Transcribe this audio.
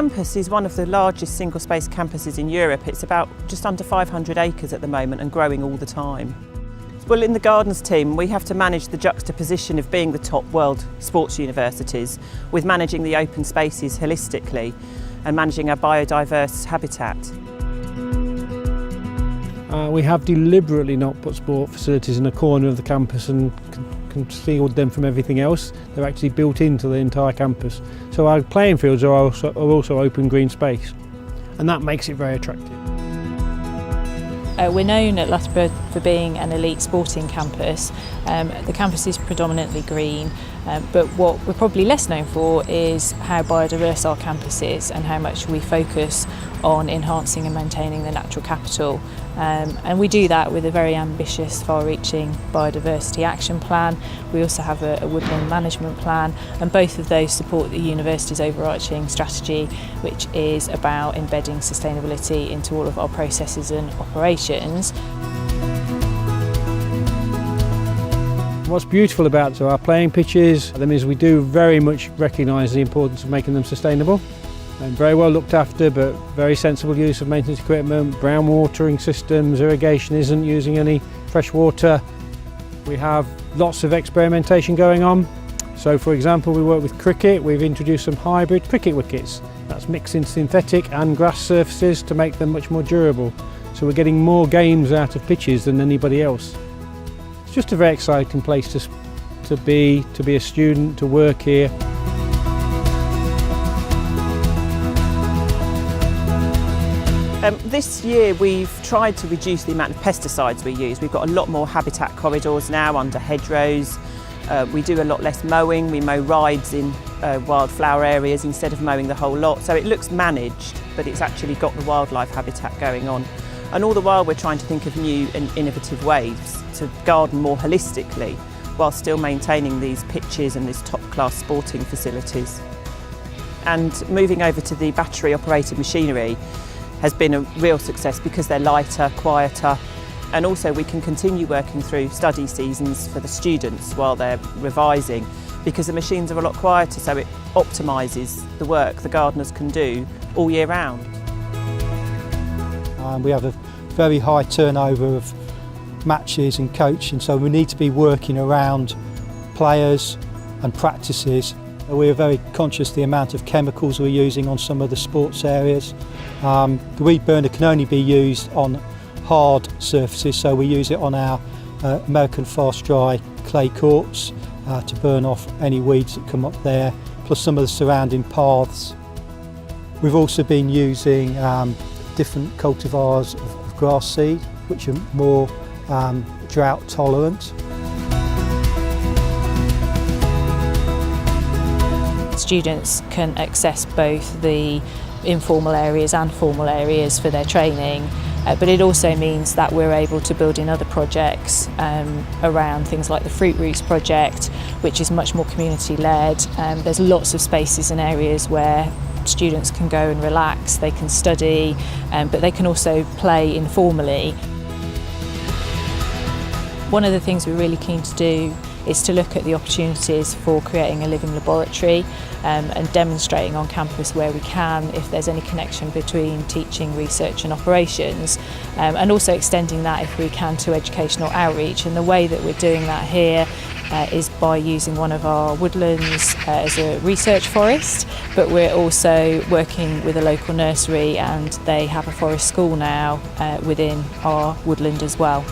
campus is one of the largest single-space campuses in Europe. It's about just under 500 acres at the moment and growing all the time. Well, in the Gardens team, we have to manage the juxtaposition of being the top world sports universities with managing the open spaces holistically and managing our biodiverse habitat. We have deliberately not put sport facilities in a corner of the campus and concealed them from everything else. They're actually built into the entire campus. So our playing fields are also open green space, and that makes it very attractive. We're known at Loughborough for being an elite sporting campus. The campus is predominantly green, but what we're probably less known for is how biodiverse our campus is and how much we focus on enhancing and maintaining the natural capital. And we do that with a very ambitious, far-reaching biodiversity action plan. We also have a woodland management plan, and both of those support the university's overarching strategy, which is about embedding sustainability into all of our processes and operations. What's beautiful about our playing pitches is we do very much recognise the importance of making them sustainable. And very well looked after, but very sensible use of maintenance equipment, brown watering systems, irrigation isn't using any fresh water. We have lots of experimentation going on. So for example, we work with cricket. We've introduced some hybrid cricket wickets. That's mixing synthetic and grass surfaces to make them much more durable. So we're getting more games out of pitches than anybody else. It's just a very exciting place to be a student, to work here. This year we've tried to reduce the amount of pesticides we use. We've got a lot more habitat corridors now under hedgerows. We do a lot less mowing. We mow rides in wildflower areas instead of mowing the whole lot. So it looks managed, but it's actually got the wildlife habitat going on. And all the while we're trying to think of new and innovative ways to garden more holistically while still maintaining these pitches and these top-class sporting facilities. And moving over to the battery-operated machinery has been a real success because they're lighter, quieter, and also we can continue working through study seasons for the students while they're revising because the machines are a lot quieter, so it optimises the work the gardeners can do all year round. We have a very high turnover of matches and coaching, so we need to be working around players and practices. We're very conscious of the amount of chemicals we're using on some of the sports areas. The weed burner can only be used on hard surfaces, so we use it on our American fast dry clay courts to burn off any weeds that come up there, plus some of the surrounding paths. We've also been using different cultivars of grass seed, which are more drought tolerant. Students can access both the informal areas and formal areas for their training, but it also means that we're able to build in other projects around things like the Fruit Roots project, which is much more community-led. There's lots of spaces and areas where students can go and relax, they can study, but they can also play informally. One of the things we're really keen to do is to look at the opportunities for creating a living laboratory and demonstrating on campus where we can if there's any connection between teaching, research and operations, and also extending that if we can to educational outreach. And the way that we're doing that here is by using one of our woodlands as a research forest, but we're also working with a local nursery and they have a forest school now within our woodland as well.